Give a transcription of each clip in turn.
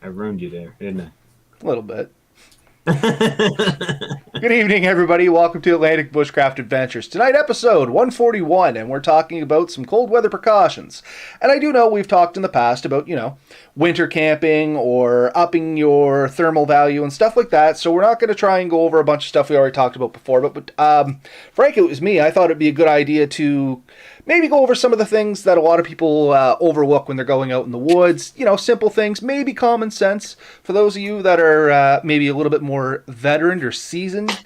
I ruined you there, didn't A little bit. I? Good evening, everybody. Welcome to Atlantic Bushcraft Adventures. Tonight, episode 141, and we're talking about some cold weather precautions. And I do know we've talked in the past about, winter camping or upping your thermal value and stuff like that. So we're not going to try and go over a bunch of stuff we already talked about before. But Frank, it was me. I thought it'd be a good idea to maybe go over some of the things that a lot of people overlook when they're going out in the woods. Simple things, maybe common sense. For those of you that are maybe a little bit more veteran or seasoned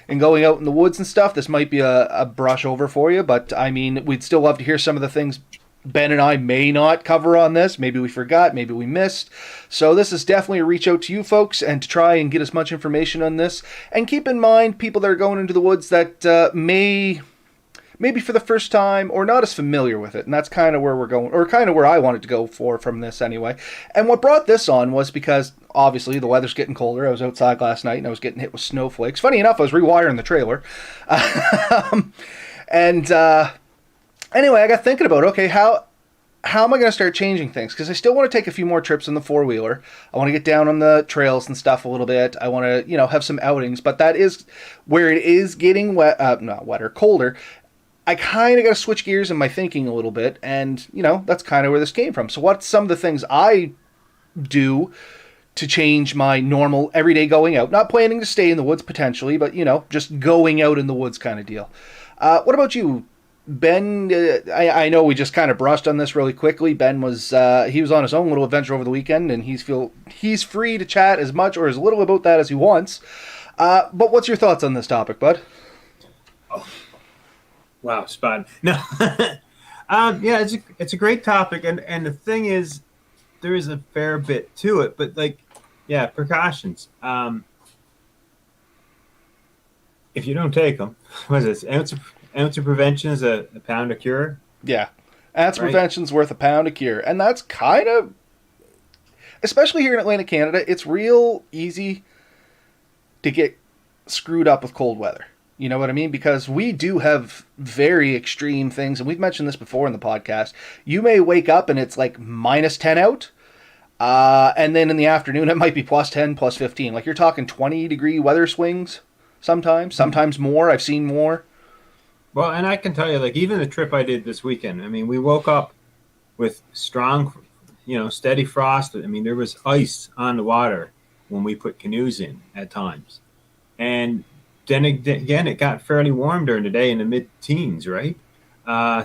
in going out in the woods and stuff, this might be a brush over for you. But I mean, we'd still love to hear some of the things Ben and I may not cover on this. Maybe we forgot, maybe we missed. So this is definitely a reach out to you folks and to try and get as much information on this. And keep in mind, people that are going into the woods that maybe for the first time or not as familiar with it. And that's kind of where we're going, or kind of where I wanted to go from this anyway. And what brought this on was because obviously the weather's getting colder. I was outside last night and I was getting hit with snowflakes. Funny enough, I was rewiring the trailer. and Anyway, I got thinking about, okay, how am I going to start changing things? Because I still want to take a few more trips in the four-wheeler. I want to get down on the trails and stuff a little bit. I want to, have some outings. But that is where it is getting not wetter, colder. I kind of got to switch gears in my thinking a little bit. And, that's kind of where this came from. So what's some of the things I do to change my normal everyday going out? Not planning to stay in the woods potentially, but, just going out in the woods kind of deal. What about you, Ben? I know we just kind of brushed on this really quickly. Ben was he was on his own little adventure over the weekend, and he's free to chat as much or as little about that as he wants. But what's your thoughts on this topic, bud? Oh, wow, spot. No, yeah, it's a great topic, and the thing is, there is a fair bit to it, but precautions. If you don't take them, what is this? Ounce of prevention is a pound of cure. Yeah. Ounce of prevention's worth a pound of cure. And that's kind of, especially here in Atlantic Canada, it's real easy to get screwed up with cold weather. You know what I mean? Because we do have very extreme things, and we've mentioned this before in the podcast. You may wake up and it's like -10 out, and then in the afternoon it might be +10, +15. Like you're talking 20-degree weather swings sometimes more. I've seen more. Well, and I can tell you, like, even the trip I did this weekend, I mean, we woke up with strong, steady frost. I mean, there was ice on the water when we put canoes in at times. And then again, it got fairly warm during the day in the mid-teens, right?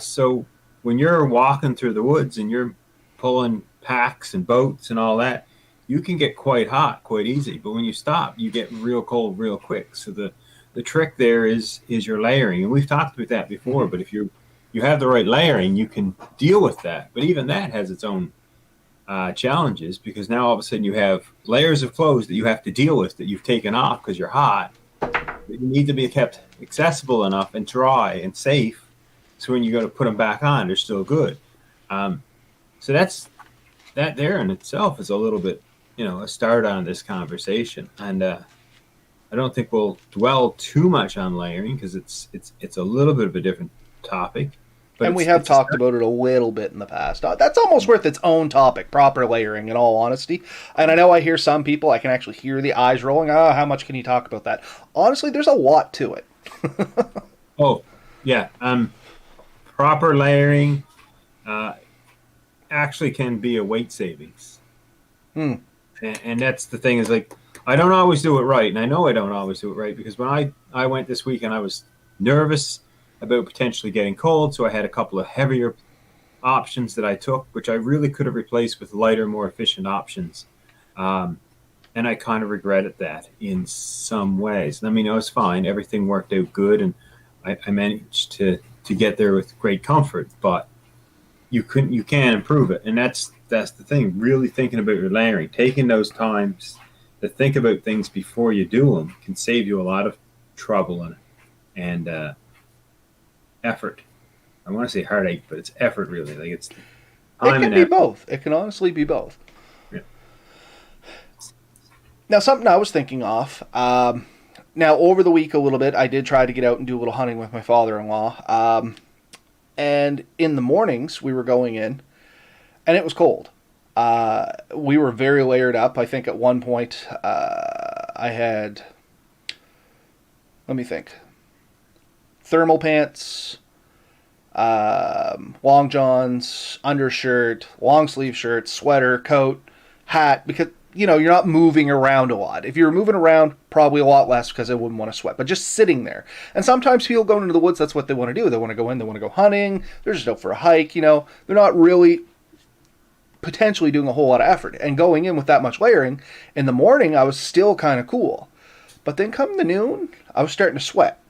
So when you're walking through the woods and you're pulling packs and boats and all that, you can get quite hot quite easy. But when you stop, you get real cold real quick. So the trick there is your layering, and we've talked about that before. Mm-hmm. But if you have the right layering, you can deal with that. But even that has its own challenges, because now all of a sudden you have layers of clothes that you have to deal with that you've taken off because you're hot. But you need to be kept accessible enough and dry and safe, so when you go to put them back on, they're still good. So that there in itself is a little bit, a start on this conversation. And I don't think we'll dwell too much on layering because it's a little bit of a different topic. But we have talked about it a little bit in the past. That's almost worth its own topic, proper layering, in all honesty. And I know I hear some people, I can actually hear the eyes rolling. How much can you talk about that? Honestly, there's a lot to it. Oh, yeah. Proper layering actually can be a weight savings. And that's the thing, is like, I don't always do it right, and I know I don't always do it right, because when I went this weekend, I was nervous about potentially getting cold, so I had a couple of heavier options that I took, which I really could have replaced with lighter, more efficient options. And I kind of regretted that in some ways. I mean, it was fine. Everything worked out good, and I managed to get there with great comfort, but you can improve it, and that's the thing, really thinking about your layering, taking those times to think about things before you do them can save you a lot of trouble and effort. I want to say heartache, but it's effort, really. Like, it's time. It can be both. It can honestly be both. Yeah. Now, something I was thinking of. Now, over the week a little bit, I did try to get out and do a little hunting with my father-in-law. And in the mornings, we were going in, and it was cold. We were very layered up. I think at one point I had, let me think, thermal pants, long johns, undershirt, long sleeve shirt, sweater, coat, hat, because you're not moving around a lot. If you're moving around, probably a lot less because I wouldn't want to sweat. But just sitting there. And sometimes people going into the woods, that's what they want to do. They want to go in, they want to go hunting, they're just out for a hike, they're not really potentially doing a whole lot of effort. And going in with that much layering, in the morning I was still kind of cool. But then come the noon, I was starting to sweat.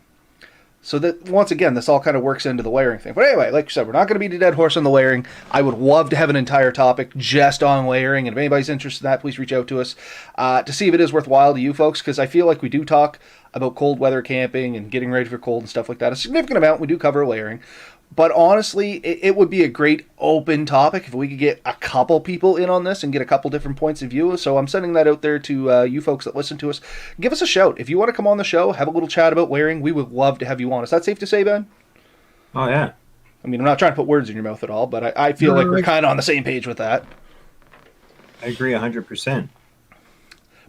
So that, once again, this all kind of works into the layering thing. But anyway, like you said, we're not going to beat a dead horse on the layering. I would love to have an entire topic just on layering. And if anybody's interested in that, please reach out to us to see if it is worthwhile to you folks. Because I feel like we do talk about cold weather camping and getting ready for cold and stuff like that. A significant amount, we do cover layering. But honestly, it would be a great open topic if we could get a couple people in on this and get a couple different points of view. So I'm sending that out there to you folks that listen to us. Give us a shout. If you want to come on the show, have a little chat about layering, we would love to have you on. Is that safe to say, Ben? Oh, yeah. I mean, I'm not trying to put words in your mouth at all, but I feel like we're kind of on the same page with that. I agree 100%.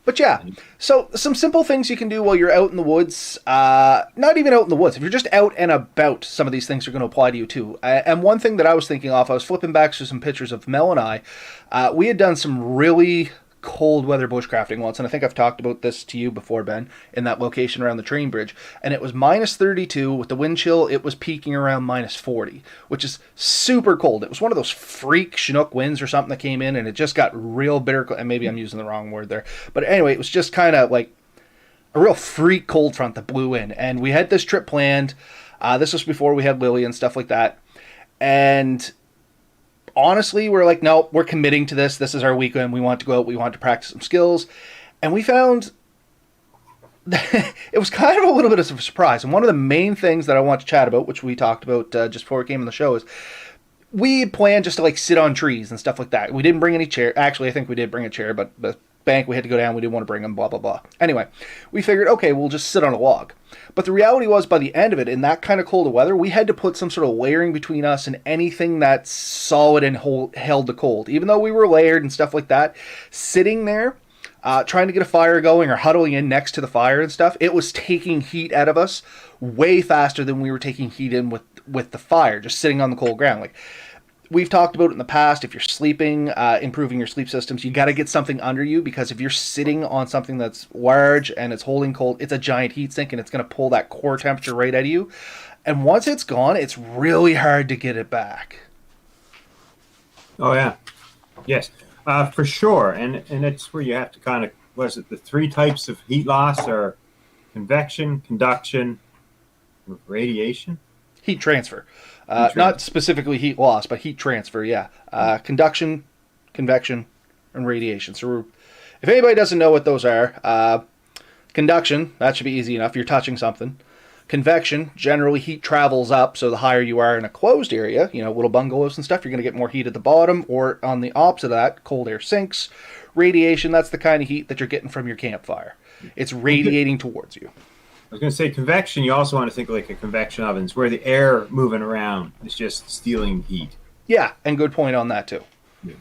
But yeah, so some simple things you can do while you're out in the woods. Not even out in the woods. If you're just out and about, some of these things are going to apply to you too. And one thing that I was thinking of, I was flipping back to some pictures of Mel and I. We had done some really cold weather bushcrafting once, and I think I've talked about this to you before, Ben, in that location around the train bridge. And it was minus 32 with the wind chill. It was peaking around minus 40, which is super cold. It was one of those freak Chinook winds or something that came in, and it just got real bitter. And maybe I'm using the wrong word there, but anyway, it was just kind of like a real freak cold front that blew in. And we had this trip planned. This was before we had Lily and stuff like that. And honestly, we're like, no, we're committing to this. This is our weekend. We want to go out. We want to practice some skills. And we found it was kind of a little bit of a surprise. And one of the main things that I want to chat about, which we talked about just before we came on the show, is we planned just to like sit on trees and stuff like that. We didn't bring any chair. Actually, I think we did bring a chair, but the bank we had to go down. We didn't want to bring them, blah, blah, blah. Anyway, we figured, okay, we'll just sit on a log. But the reality was, by the end of it, in that kind of cold weather, we had to put some sort of layering between us and anything that's solid and held the cold. Even though we were layered and stuff like that, sitting there, trying to get a fire going or huddling in next to the fire and stuff, it was taking heat out of us way faster than we were taking heat in with the fire, just sitting on the cold ground. Like, we've talked about it in the past. If you're sleeping, improving your sleep systems, you got to get something under you, because if you're sitting on something that's large and it's holding cold, it's a giant heat sink and it's going to pull that core temperature right out of you. And once it's gone, it's really hard to get it back. Oh, yeah. Yes, for sure. And it's where you have to kind of, what is it, the three types of heat loss are convection, conduction, radiation? Heat transfer. Not specifically heat loss, but heat transfer, yeah. Conduction, convection, and radiation. So if anybody doesn't know what those are, conduction, that should be easy enough. You're touching something. Convection, generally heat travels up, so the higher you are in a closed area, little bungalows and stuff, you're going to get more heat at the bottom, or on the opposite of that, cold air sinks. Radiation, that's the kind of heat that you're getting from your campfire. It's radiating towards you. I was going to say convection, you also want to think like a convection oven. It's where the air moving around is just stealing heat. Yeah, and good point on that too. Yeah.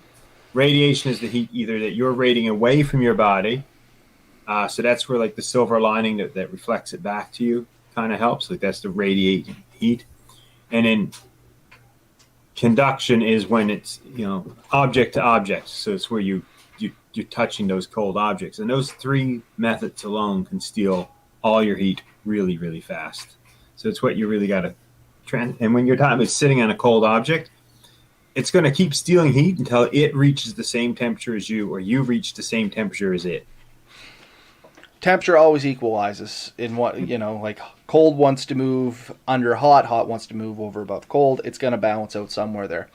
Radiation is the heat either that you're radiating away from your body. So that's where like the silver lining that reflects it back to you kind of helps. Like that's the radiating heat. And then conduction is when it's, object to object. So it's where you're touching those cold objects. And those three methods alone can steal all your heat really, really fast. So it's what you really got to and when your time is sitting on a cold object, it's going to keep stealing heat until it reaches the same temperature as you, or you reach the same temperature as it. Temperature always equalizes in what, like cold wants to move under hot, hot wants to move over above cold. It's going to balance out somewhere there.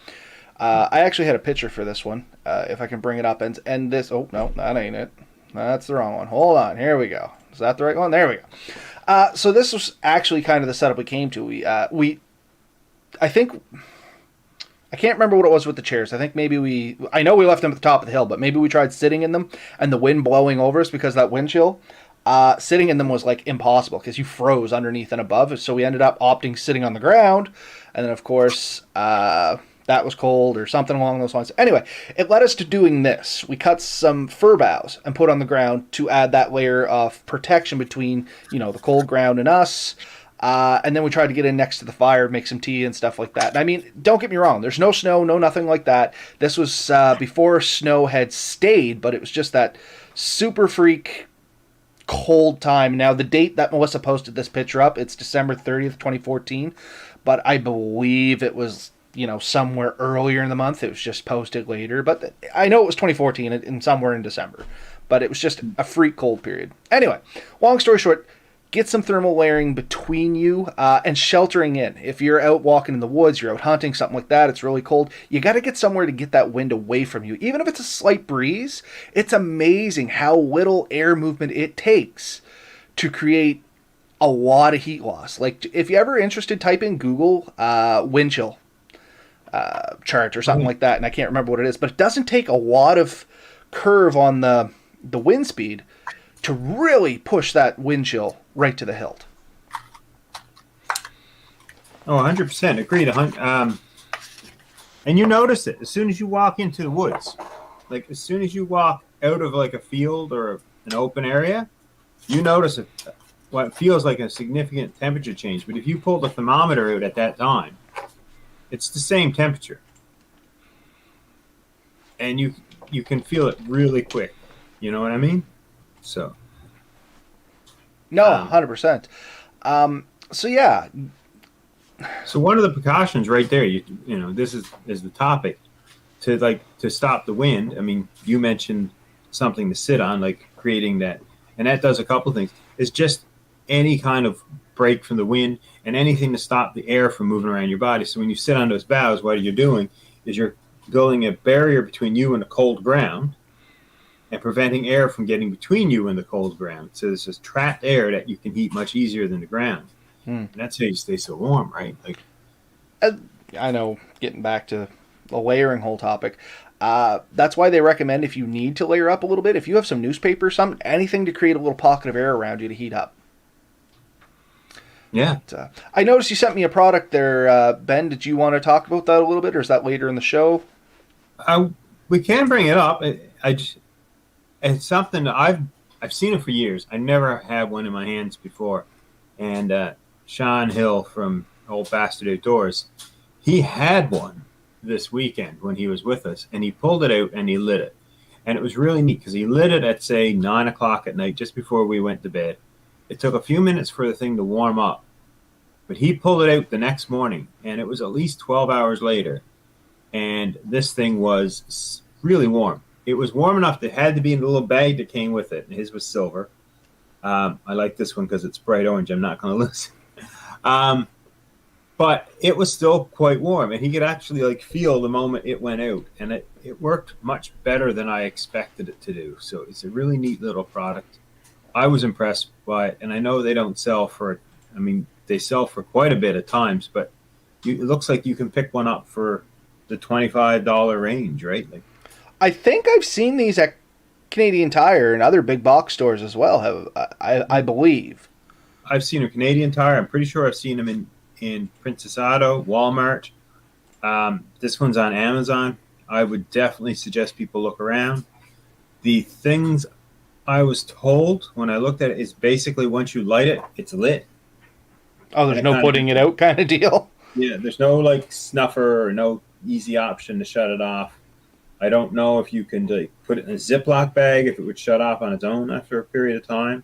I actually had a picture for this one, if I can bring it up. And this, oh, no, that ain't it. That's the wrong one. Hold on. Here we go. Is that the right one? There we go. So this was actually kind of the setup we came to. I think, I can't remember what it was with the chairs. I think maybe I know we left them at the top of the hill, but maybe we tried sitting in them and the wind blowing over us because of that wind chill. Sitting in them was like impossible because you froze underneath and above. So we ended up opting sitting on the ground. And then of course, that that was cold or something along those lines. Anyway, it led us to doing this. We cut some fir boughs and put on the ground to add that layer of protection between, the cold ground and us. And then we tried to get in next to the fire, make some tea and stuff like that. And I mean, don't get me wrong. There's no snow, no nothing like that. This was before snow had stayed, but it was just that super freak cold time. Now, the date that Melissa posted this picture up, it's December 30th, 2014. But I believe it was, somewhere earlier in the month. It was just posted later. But I know it was 2014 and somewhere in December. But it was just a freak cold period. Anyway, long story short, get some thermal layering between you and sheltering in. If you're out walking in the woods, you're out hunting, something like that, it's really cold, you got to get somewhere to get that wind away from you. Even if it's a slight breeze, it's amazing how little air movement it takes to create a lot of heat loss. Like, if you're ever interested, type in Google wind chill chart or something like that, and I can't remember what it is, but it doesn't take a lot of curve on the wind speed to really push that wind chill right to the hilt. Oh, 100%. Agreed. And you notice it as soon as you walk into the woods. Like, as soon as you walk out of, like, a field or an open area, you notice what feels like a significant temperature change. But if you pull the thermometer out at that time, it's the same temperature. And you can feel it really quick. You know what I mean? So. No, 100%. So yeah. So one of the precautions right there, this is the topic to stop the wind. I mean, you mentioned something to sit on, like creating that, and that does a couple things. It's just any kind of break from the wind and anything to stop the air from moving around your body. So when you sit on those boughs, what you're doing is you're building a barrier between you and the cold ground, and preventing air from getting between you and the cold ground. So there's this trapped air that you can heat much easier than the ground. And that's how you stay so warm, right? Like, I know, getting back to the layering whole topic, that's why they recommend, if you need to layer up a little bit, if you have some newspaper, anything to create a little pocket of air around you to heat up. Yeah. But, I noticed you sent me a product there, Ben. Did you want to talk about that a little bit, or is that later in the show? We can bring it up. It's something that I've seen it for years. I never had one in my hands before. And Sean Hill from Old Bastard Outdoors, he had one this weekend when he was with us, and he pulled it out and he lit it. And it was really neat because he lit it at, say, 9 o'clock at night, just before we went to bed. It took a few minutes for the thing to warm up, but he pulled it out the next morning, and it was at least 12 hours later. And this thing was really warm. It was warm enough that it had to be in a little bag that came with it. And his was silver. I like this one because it's bright orange. I'm not going to lose it. But it was still quite warm. And he could actually feel the moment it went out. And it worked much better than I expected it to do. So it's a really neat little product. I was impressed by it. And I know they don't sell they sell for quite a bit at times. But it looks like you can pick one up for the $25 range, right? I think I've seen these at Canadian Tire and other big box stores as well. I believe. I've seen a Canadian Tire. I'm pretty sure I've seen them in Princess Auto, Walmart. This one's on Amazon. I would definitely suggest people look around. The things I was told when I looked at it is basically once you light it, it's lit. Oh, there's no putting it out kind of deal? Yeah, there's no snuffer or no easy option to shut it off. I don't know if you can put it in a Ziploc bag, if it would shut off on its own after a period of time.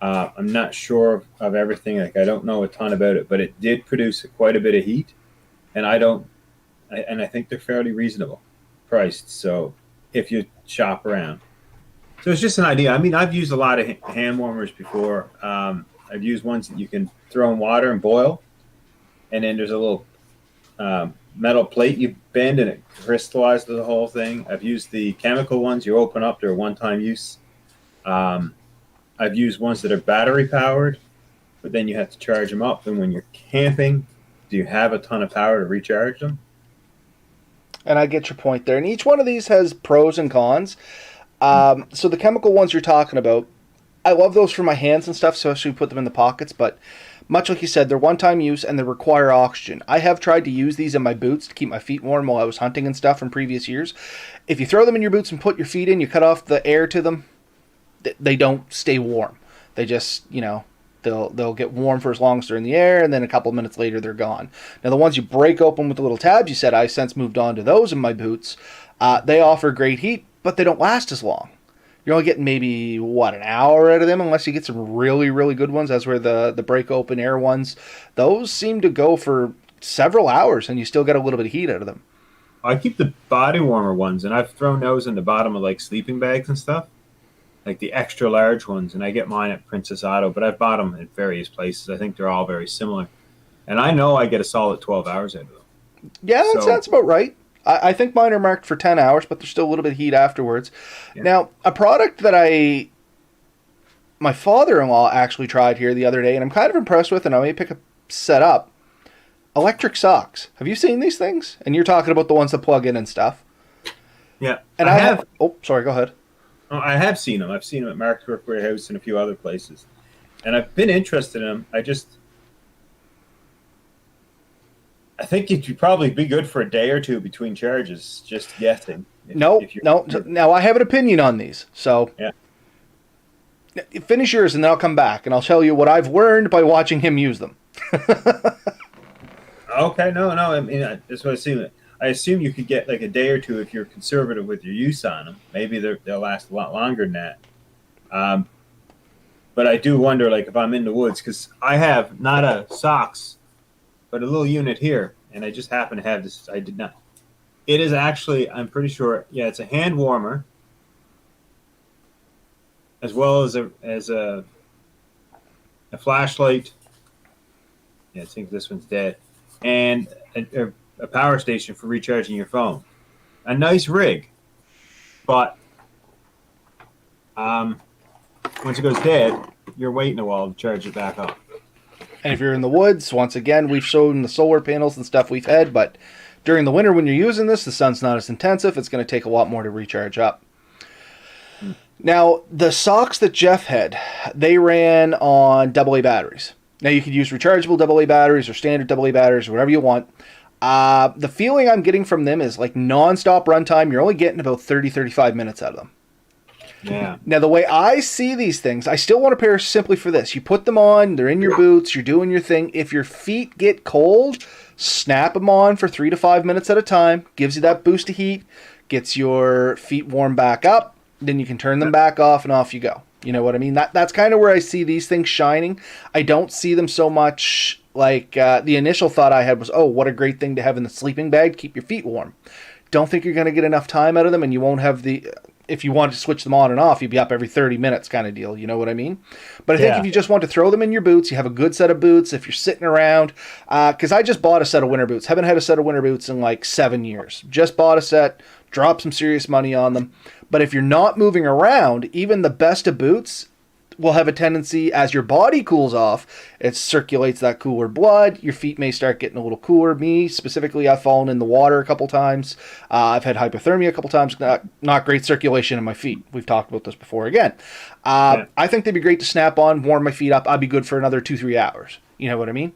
I'm not sure of everything. I don't know a ton about it, but it did produce quite a bit of heat, and I think they're fairly reasonable priced. So if you shop around, so it's just an idea. I mean, I've used a lot of hand warmers before. I've used ones that you can throw in water and boil, and then there's a little metal plate you bend and it crystallizes the whole thing. I've used the chemical ones you open up. They're one-time use. I've used ones that are battery powered, but then you have to charge them up. And when you're camping, do you have a ton of power to recharge them? And I get your point there. And each one of these has pros and cons. So the chemical ones you're talking about, I love those for my hands and stuff, so I should put them in the pockets. But Much like you said, they're one-time use and they require oxygen. I have tried to use these in my boots to keep my feet warm while I was hunting and stuff from previous years. If you throw them in your boots and put your feet in, you cut off the air to them, they don't stay warm. They just, they'll get warm for as long as they're in the air, and then a couple of minutes later they're gone. Now the ones you break open with the little tabs, you said, I since moved on to those in my boots. They offer great heat, but they don't last as long. You're only getting maybe, an hour out of them, unless you get some really, really good ones, as were the break open air ones. Those seem to go for several hours, and you still get a little bit of heat out of them. I keep the body warmer ones, and I've thrown those in the bottom of like sleeping bags and stuff, like the extra large ones, and I get mine at Princess Auto, but I've bought them at various places. I think they're all very similar, and I know I get a solid 12 hours out of them. Yeah, that's about right. I think mine are marked for 10 hours, but there's still a little bit of heat afterwards. Yeah. Now, a product that my father-in-law actually tried here the other day, and I'm kind of impressed with, and I may pick a set up, electric socks. Have you seen these things? And you're talking about the ones that plug in and stuff. Yeah. And I have... Oh, sorry, go ahead. Oh, I have seen them. I've seen them at Mark's Workwear House and a few other places. And I've been interested in them. I think it would probably be good for a day or two between charges, just guessing. No. Now, I have an opinion on these. So, yeah. Finish yours, and then I'll come back, and I'll tell you what I've learned by watching him use them. Okay, no. I mean, that's what I assume. I assume you could get like a day or two if you're conservative with your use on them. Maybe they'll last a lot longer than that. But I do wonder, like, if I'm in the woods, because I have not a socks, but a little unit here, and I just happen to have this. I did not. It is actually, I'm pretty sure, it's a hand warmer, as well as a flashlight. Yeah, I think this one's dead, and a power station for recharging your phone. A nice rig, but once it goes dead, you're waiting a while to charge it back up. And if you're in the woods, once again, we've shown the solar panels and stuff we've had, but during the winter when you're using this, the sun's not as intensive. It's going to take a lot more to recharge up. Now, the socks that Jeff had, they ran on AA batteries. Now, you could use rechargeable AA batteries or standard AA batteries or whatever you want. The feeling I'm getting from them is like non-stop runtime. You're only getting about 30-35 minutes out of them. Yeah. Now, the way I see these things, I still want a pair simply for this. You put them on, they're in your boots, you're doing your thing. If your feet get cold, snap them on for 3 to 5 minutes at a time. Gives you that boost of heat, gets your feet warm back up. Then you can turn them back off and off you go. You know what I mean? That's kind of where I see these things shining. I don't see them so much like the initial thought I had was, oh, what a great thing to have in the sleeping bag to keep your feet warm. Don't think you're going to get enough time out of them, and you won't have the... If you wanted to switch them on and off, you'd be up every 30 minutes kind of deal. You know what I mean? But I think if you just want to throw them in your boots, you have a good set of boots. If you're sitting around, because I just bought a set of winter boots. Haven't had a set of winter boots in like 7 years. Just bought a set, dropped some serious money on them. But if you're not moving around, even the best of boots will have a tendency, as your body cools off, it circulates that cooler blood. Your feet may start getting a little cooler. Me, specifically, I've fallen in the water a couple times. I've had hypothermia a couple times. Not great circulation in my feet. We've talked about this before again. I think they'd be great to snap on, warm my feet up. I'd be good for another 2-3 hours. You know what I mean?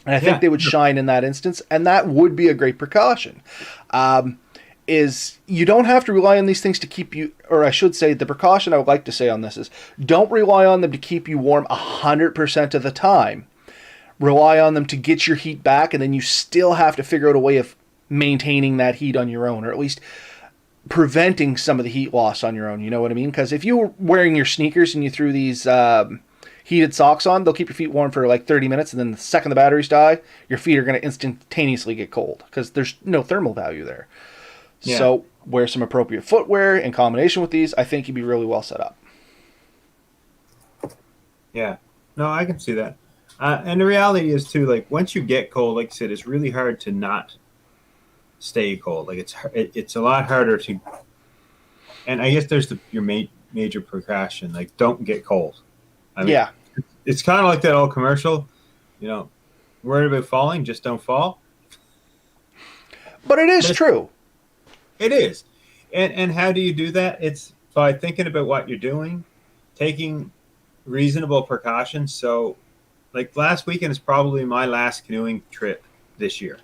And I think they would shine in that instance, and that would be a great precaution. Is you don't have to rely on these things to keep you, or I should say, the precaution I would like to say on this is don't rely on them to keep you warm 100% of the time. Rely on them to get your heat back, and then you still have to figure out a way of maintaining that heat on your own, or at least preventing some of the heat loss on your own. You know what I mean? Because if you were wearing your sneakers and you threw these heated socks on, they'll keep your feet warm for like 30 minutes, and then the second the batteries die, your feet are going to instantaneously get cold because there's no thermal value there. Yeah. So wear some appropriate footwear in combination with these. I think you'd be really well set up. Yeah. No, I can see that. And the reality is, too, like, once you get cold, like I said, it's really hard to not stay cold. Like, it's a lot harder to... And I guess there's your major precaution. Like, don't get cold. I mean, yeah. It's kind of like that old commercial, worried about falling, just don't fall. But it is true. It is. And how do you do that? It's by thinking about what you're doing, taking reasonable precautions. So like last weekend is probably my last canoeing trip this year.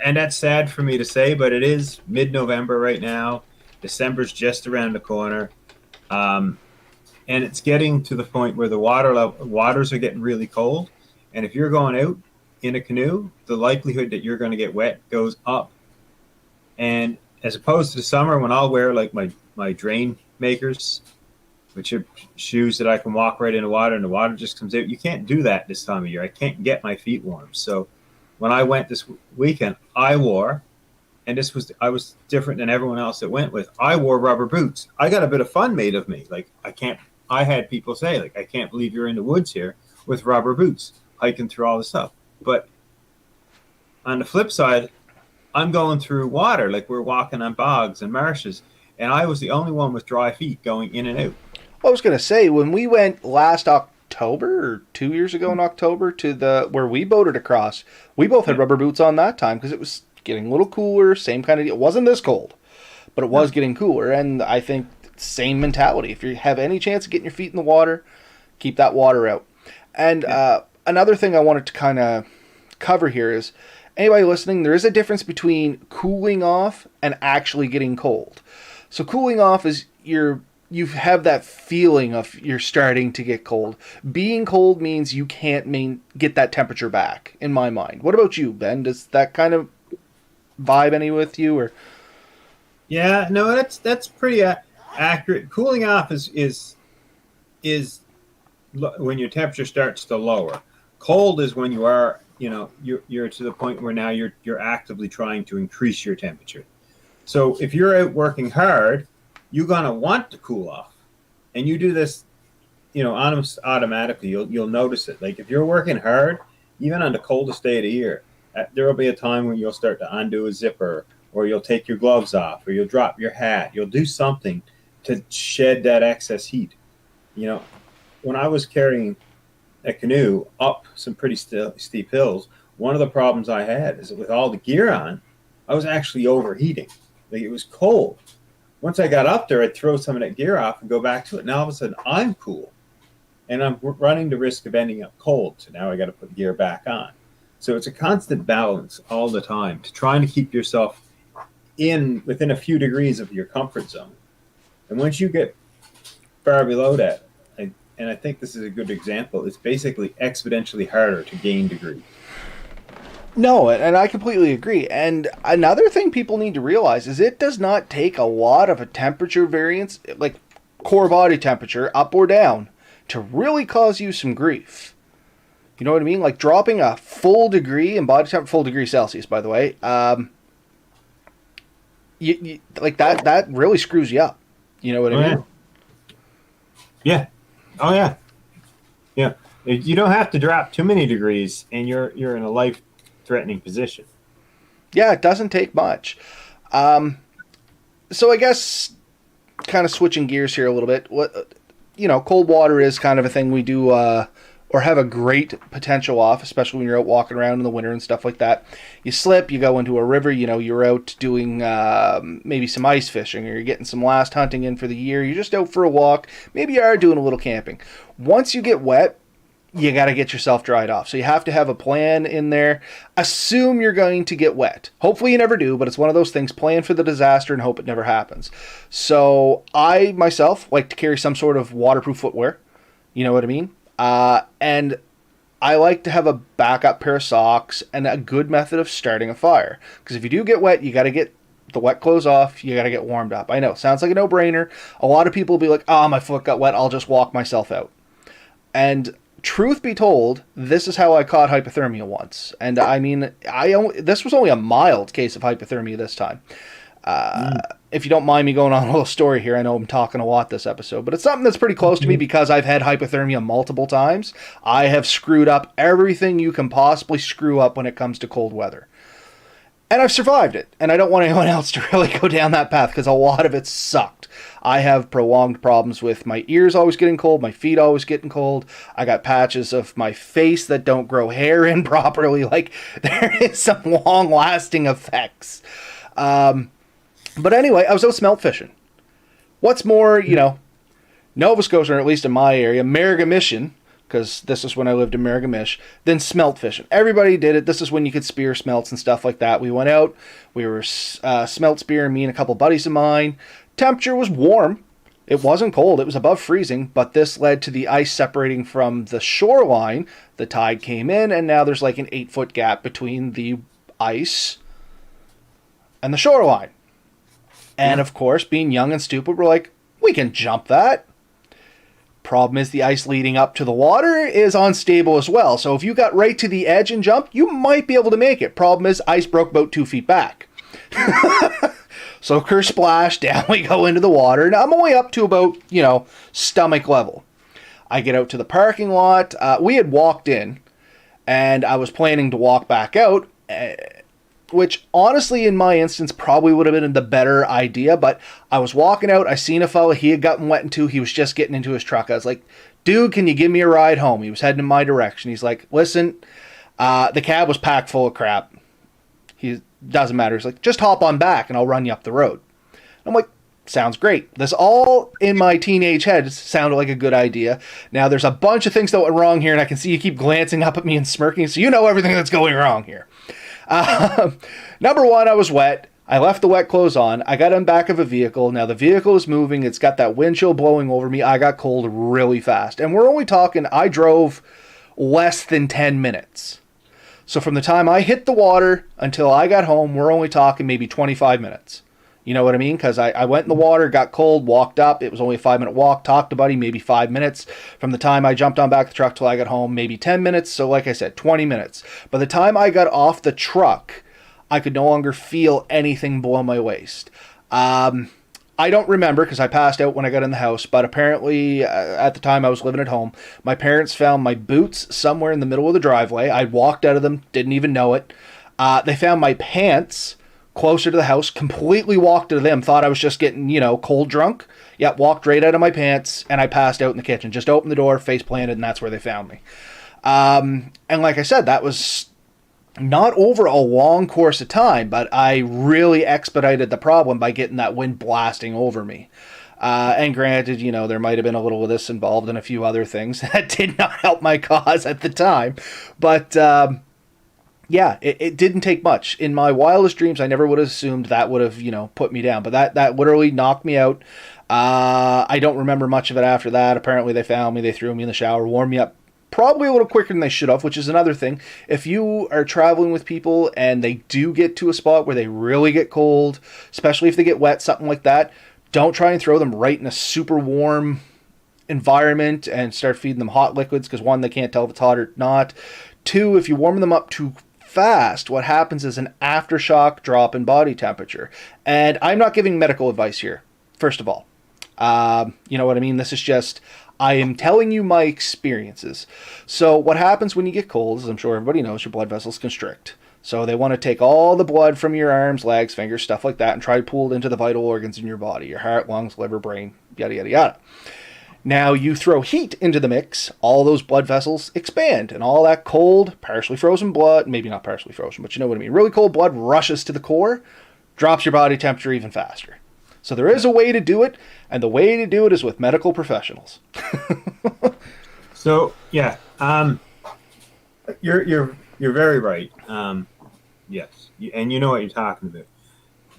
And that's sad for me to say, but it is mid-November right now. December's just around the corner. Um, and it's getting to the point where the waters are getting really cold. And if you're going out in a canoe, the likelihood that you're going to get wet goes up. And as opposed to the summer when I'll wear like my drain makers, which are shoes that I can walk right in the water and the water just comes out. You can't do that this time of year. I can't get my feet warm. So when I went this weekend, I was different than everyone else that went with. I wore rubber boots. I got a bit of fun made of me. Like I had people say like, I can't believe you're in the woods here with rubber boots, hiking through all this stuff. But on the flip side, I'm going through water. Like we're walking on bogs and marshes. And I was the only one with dry feet going in and out. I was going to say, when we went last October, or 2 years ago in October, to where we boated across, we both had rubber boots on that time because it was getting a little cooler, same kind of deal. It wasn't this cold, but it was getting cooler. And I think same mentality. If you have any chance of getting your feet in the water, keep that water out. And another thing I wanted to kind of cover here is, anybody listening, there is a difference between cooling off and actually getting cold. So cooling off is you have that feeling of you're starting to get cold. Being cold means you can't get that temperature back, in my mind. What about you, Ben? Does that kind of vibe any with you? Or yeah, no, that's pretty accurate. Cooling off is when your temperature starts to lower. Cold is when you are, you're to the point where now you're actively trying to increase your temperature. So if you're out working hard, you're gonna want to cool off, and you do this, almost automatically. You'll notice it. Like if you're working hard, even on the coldest day of the year, there will be a time when you'll start to undo a zipper, or you'll take your gloves off, or you'll drop your hat. You'll do something to shed that excess heat. When I was carrying a canoe up some pretty steep hills, one of the problems I had is that with all the gear on, I was actually overheating. Like it was cold. Once I got up there, I'd throw some of that gear off and go back to it. Now all of a sudden I'm cool, and I'm running the risk of ending up cold. So now I got to put gear back on. So it's a constant balance all the time to trying to keep yourself within a few degrees of your comfort zone. And once you get far below that, and I think this is a good example, it's basically exponentially harder to gain degrees. No, and I completely agree. And another thing people need to realize is it does not take a lot of a temperature variance, like core body temperature, up or down, to really cause you some grief. You know what I mean? Like dropping a full degree in body temperature, full degree Celsius, by the way, like that really screws you up. You know what I mean? Yeah. Oh, yeah. Yeah. You don't have to drop too many degrees, and you're in a life-threatening position. Yeah, it doesn't take much. So I guess kind of switching gears here a little bit. Coldwater is kind of a thing we do or have a great potential off, especially when you're out walking around in the winter and stuff like that. You slip, you go into a river, you're out doing maybe some ice fishing, or you're getting some last hunting in for the year. You're just out for a walk. Maybe you are doing a little camping. Once you get wet, you got to get yourself dried off. So you have to have a plan in there. Assume you're going to get wet. Hopefully you never do, but it's one of those things. Plan for the disaster and hope it never happens. So I, myself, like to carry some sort of waterproof footwear. You know what I mean? And I like to have a backup pair of socks and a good method of starting a fire. Because if you do get wet, you got to get the wet clothes off. You got to get warmed up. I know, sounds like a no-brainer. A lot of people will be like, oh, my foot got wet. I'll just walk myself out. And truth be told, this is how I caught hypothermia once. And I mean, this was only a mild case of hypothermia this time. If you don't mind me going on a little story here, I know I'm talking a lot this episode, but it's something that's pretty close to me because I've had hypothermia multiple times. I have screwed up everything you can possibly screw up when it comes to cold weather. And I've survived it, and I don't want anyone else to really go down that path because a lot of it sucked. I have prolonged problems with my ears always getting cold, my feet always getting cold. I got patches of my face that don't grow hair in properly. Like, there is some long-lasting effects. But anyway, I was out smelt fishing. What's more, Nova Scotia, or at least in my area, Merriga Mission, because this is when I lived in Miragamish, then smelt fishing. Everybody did it. This is when you could spear smelts and stuff like that. We went out. We were smelt spearing, me and a couple buddies of mine. Temperature was warm. It wasn't cold. It was above freezing, but this led to the ice separating from the shoreline. The tide came in, and now there's like an 8-foot gap between the ice and the shoreline. And of course, being young and stupid, we're like, we can jump that. Problem is, the ice leading up to the water is unstable as well. So if you got right to the edge and jumped, you might be able to make it. Problem is, ice broke about 2 feet back. So splash, down we go into the water. And I'm only up to about, stomach level. I get out to the parking lot. We had walked in, and I was planning to walk back out, which honestly, in my instance, probably would have been the better idea. But I was walking out. I seen a fella. He had gotten wet into. He was just getting into his truck. I was like, dude, can you give me a ride home? He was heading in my direction. He's like, listen, the cab was packed full of crap. He doesn't matter. He's like, just hop on back and I'll run you up the road. I'm like, sounds great. This all in my teenage head sounded like a good idea. Now there's a bunch of things that went wrong here, and I can see you keep glancing up at me and smirking, so you know everything that's going wrong here. Number one, I was wet. I left the wet clothes on. I got in back of a vehicle. Now the vehicle is moving. It's got that wind chill blowing over me. I got cold really fast. And we're only talking, I drove less than 10 minutes. So from the time I hit the water until I got home, we're only talking maybe 25 minutes. You know what I mean? Because I went in the water, got cold, walked up. It was only a 5-minute walk. Talked to buddy, maybe 5 minutes. From the time I jumped on back the truck till I got home, maybe 10 minutes. So like I said, 20 minutes. By the time I got off the truck, I could no longer feel anything below my waist. I don't remember because I passed out when I got in the house, but apparently at the time I was living at home, my parents found my boots somewhere in the middle of the driveway. I walked out of them, didn't even know it. They found my pants closer to the house, completely walked to them, thought I was just getting, cold drunk. Yep, walked right out of my pants, and I passed out in the kitchen. Just opened the door, face planted, and that's where they found me. And like I said, that was not over a long course of time, but I really expedited the problem by getting that wind blasting over me. And granted, there might have been a little of this involved and a few other things that did not help my cause at the time. But yeah, it didn't take much. In my wildest dreams, I never would have assumed that would have, put me down. But that literally knocked me out. I don't remember much of it after that. Apparently they found me, they threw me in the shower, warmed me up probably a little quicker than they should have, which is another thing. If you are traveling with people and they do get to a spot where they really get cold, especially if they get wet, something like that, don't try and throw them right in a super warm environment and start feeding them hot liquids, because one, they can't tell if it's hot or not. Two, if you warm them up too fast, what happens is an aftershock drop in body temperature. And I'm not giving medical advice here, first of all. You know what I mean? This is just, I am telling you my experiences. So what happens when you get cold, as I'm sure everybody knows, your blood vessels constrict. So they want to take all the blood from your arms, legs, fingers, stuff like that, and try to pull it into the vital organs in your body, your heart, lungs, liver, brain, yada, yada, yada. Now you throw heat into the mix, all those blood vessels expand, and all that cold, partially frozen blood, maybe not partially frozen, but you know what I mean, really cold blood rushes to the core, drops your body temperature even faster. So there is a way to do it, and the way to do it is with medical professionals. So yeah, you're very right. Yes, and you know what you're talking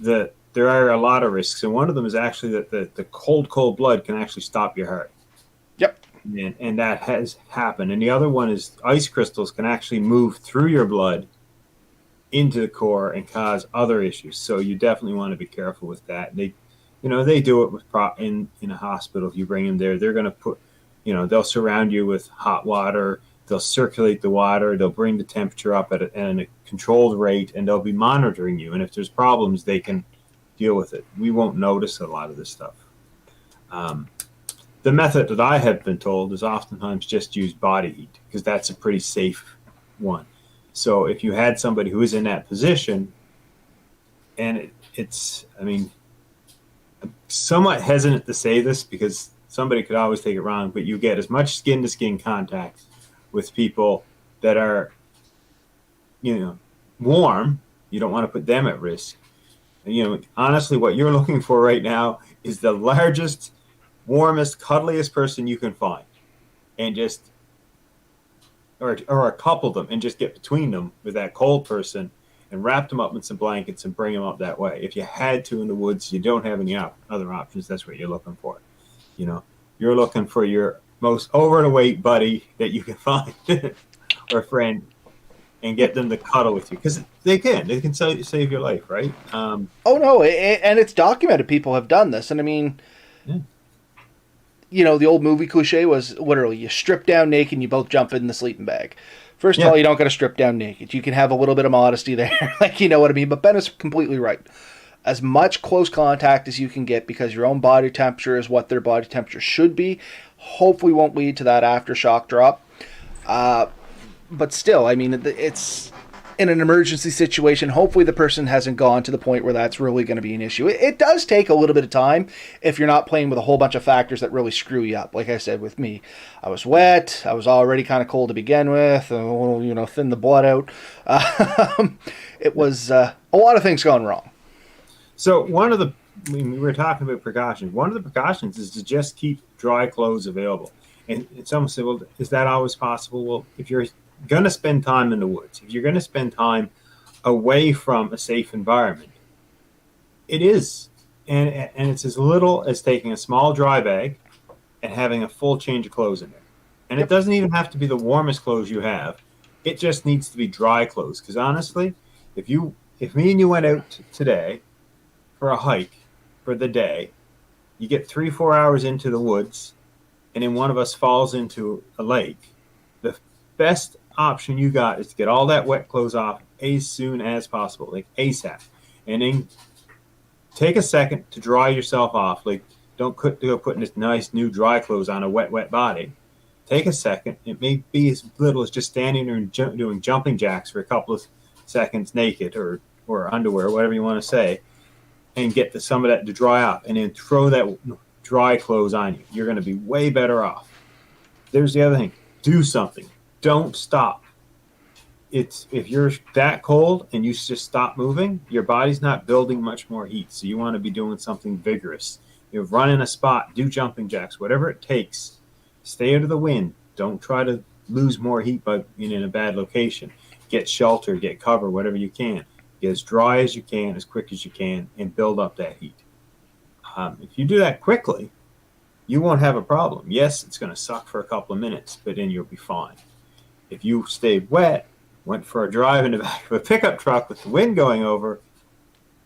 about. There are a lot of risks, and one of them is actually that the cold blood can actually stop your heart. Yep. And that has happened. And the other one is ice crystals can actually move through your blood into the core and cause other issues. So you definitely want to be careful with that. They do it with in a hospital. If you bring them there, they're going to put, they'll surround you with hot water. They'll circulate the water. They'll bring the temperature up at a controlled rate, and they'll be monitoring you. And if there's problems, they can deal with it. We won't notice a lot of this stuff. The method that I have been told is oftentimes just use body heat, because that's a pretty safe one. So if you had somebody who is in that position, and I'm somewhat hesitant to say this because somebody could always take it wrong, but you get as much skin-to-skin contact with people that are, warm. You don't want to put them at risk. And, honestly, what you're looking for right now is the largest, warmest, cuddliest person you can find. And just or couple them and just get between them with that cold person and wrap them up in some blankets and bring them up that way. If you had to in the woods, you don't have any other options. That's what you're looking for. You know, you're looking for your most overweight buddy that you can find or friend and get them to cuddle with you because they can save your life, right? Oh no, and it's documented. People have done this, and I mean, Yeah. you know, the old movie cliche was literally you strip down naked and you both jump in the sleeping bag. First of Yeah. all, you don't got to strip down naked. You can have a little bit of modesty there, like you know what I mean. But Ben is completely right. As much close contact as you can get because your own body temperature is what their body temperature should be. Hopefully, won't lead to that aftershock drop. But still, I mean, it's in an emergency situation. Hopefully, the person hasn't gone to the point where that's really going to be an issue. It does take a little bit of time if you're not playing with a whole bunch of factors that really screw you up. Like I said, with me, I was wet. I was already kind of cold to begin with. A little, you know, thin the blood out. It was a lot of things going wrong. So we were talking about precautions. One of the precautions is to just keep dry clothes available. And someone said, well, is that always possible? Well, if you're going to spend time in the woods, if you're going to spend time away from a safe environment, it is. And it's as little as taking a small dry bag and having a full change of clothes in there. And it doesn't even have to be the warmest clothes you have. It just needs to be dry clothes. Because honestly, if me and you went out today for a hike for the day, you get 3-4 hours into the woods, and then one of us falls into a lake, the best option you got is to get all that wet clothes off as soon as possible, like ASAP. And then take a second to dry yourself off. Like, don't go putting this nice new dry clothes on a wet body. Take a second. It may be as little as just standing there and doing jumping jacks for a couple of seconds naked or underwear, whatever you want to say, and get some of that to dry out. And then throw that dry clothes on you. You're going to be way better off. There's the other thing. Do something. Don't stop. If you're that cold and you just stop moving, your body's not building much more heat. So you want to be doing something vigorous. You know, run in a spot, do jumping jacks, whatever it takes. Stay out of the wind. Don't try to lose more heat by being in a bad location. Get shelter, get cover, whatever you can. Get as dry as you can, as quick as you can, and build up that heat. If you do that quickly, you won't have a problem. Yes, it's going to suck for a couple of minutes, but then you'll be fine. If you stayed wet, went for a drive in the back of a pickup truck with the wind going over,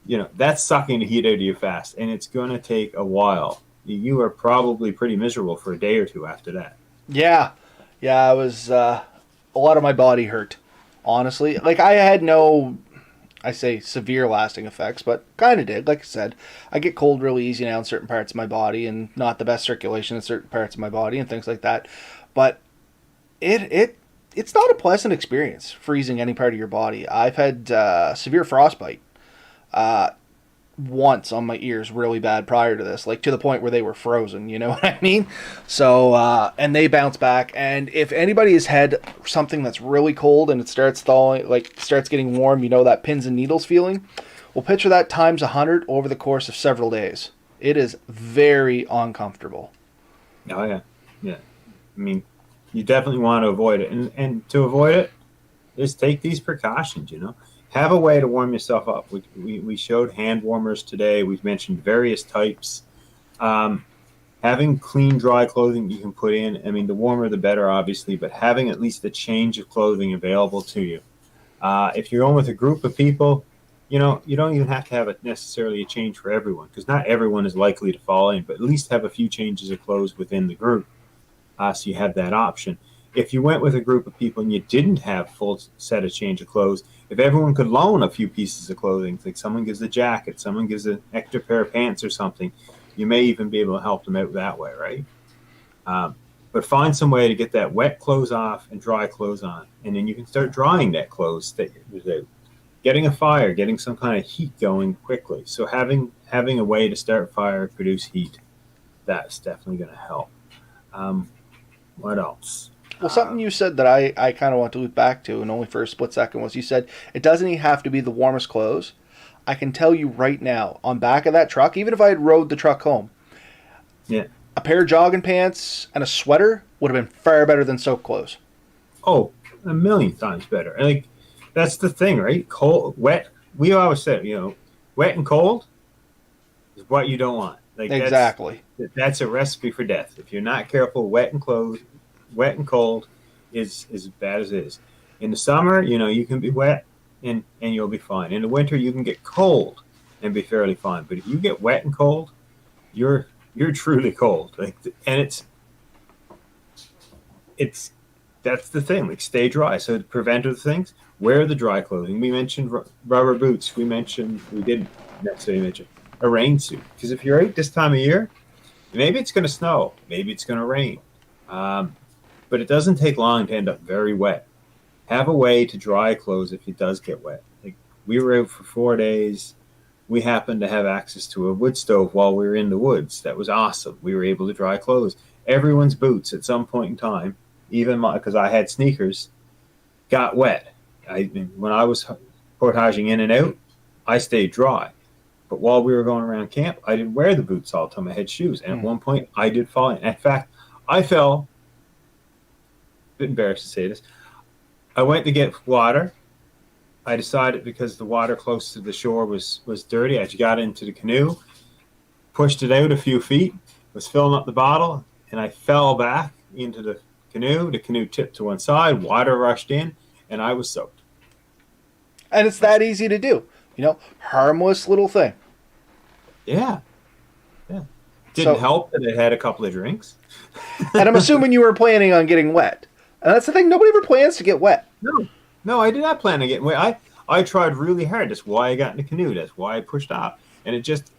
you know, that's sucking the heat out of you fast, and it's going to take a while. You are probably pretty miserable for a day or two after that. Yeah, I was a lot of my body hurt, honestly. Like I had no, I say severe lasting effects, but kind of did. Like I said, I get cold really easy now in certain parts of my body, and not the best circulation in certain parts of my body, and things like that. But it's not a pleasant experience freezing any part of your body. I've had severe frostbite once on my ears really bad prior to this, like to the point where they were frozen, you know what I mean? So and they bounce back, and if anybody has had something that's really cold and it starts thawing, like starts getting warm, you know, that pins and needles feeling, well, picture that times 100 over the course of several days. It is very uncomfortable. Oh yeah. I mean, you definitely want to avoid it, and to avoid it is take these precautions, you know. Have a way to warm yourself up. We showed hand warmers today. We've mentioned various types. Having clean, dry clothing you can put in. I mean, the warmer the better, obviously, but having at least a change of clothing available to you. If you're going with a group of people, you know, you don't even have to have necessarily a change for everyone, because not everyone is likely to fall in, but at least have a few changes of clothes within the group, so you have that option. If you went with a group of people and you didn't have full set of change of clothes, if everyone could loan a few pieces of clothing, like someone gives a jacket, someone gives an extra pair of pants or something, you may even be able to help them out that way, right? But find some way to get that wet clothes off and dry clothes on, and then you can start drying that clothes that was out. Getting a fire, getting some kind of heat going quickly. So having a way to start fire, produce heat, that's definitely going to help. What else? Well, something you said that I kind of want to loop back to, and only for a split second, was you said it doesn't even have to be the warmest clothes. I can tell you right now, on back of that truck, even if I had rode the truck home, yeah, a pair of jogging pants and a sweater would have been far better than soaked clothes. Oh, a million times better. And like that's the thing, right? Cold, wet. We always say, wet and cold is what you don't want. Like Exactly. that's a recipe for death. If you're not careful, wet and cold is as bad as it is. In the summer, you can be wet and you'll be fine. In the winter, you can get cold and be fairly fine. But if you get wet and cold, you're truly cold. Like, and it's that's the thing. Like, stay dry. So the preventative things, wear the dry clothing. We mentioned rubber boots. We didn't necessarily mention a rain suit, because if you're out this time of year, maybe it's going to snow, maybe it's going to rain, but it doesn't take long to end up very wet. Have a way to dry clothes if it does get wet. Like, we were out for 4 days. We happened to have access to a wood stove while we were in the woods. That was awesome. We were able to dry clothes. Everyone's boots at some point in time, even because I had sneakers, got wet. When I was portaging in and out, I stayed dry. But while we were going around camp, I didn't wear the boots all the time. I had shoes. And at one point, I did fall in. In fact, I fell, a bit embarrassed to say this, I went to get water. I decided, because the water close to the shore was dirty, I just got into the canoe, pushed it out a few feet, was filling up the bottle, and I fell back into the canoe. The canoe tipped to one side, water rushed in, and I was soaked. And it's that easy to do. Harmless little thing. Yeah. Didn't help that I had a couple of drinks. And I'm assuming you were planning on getting wet. And that's the thing, nobody ever plans to get wet. No, I did not plan on getting wet. I tried really hard. That's why I got in the canoe. That's why I pushed off. And it just,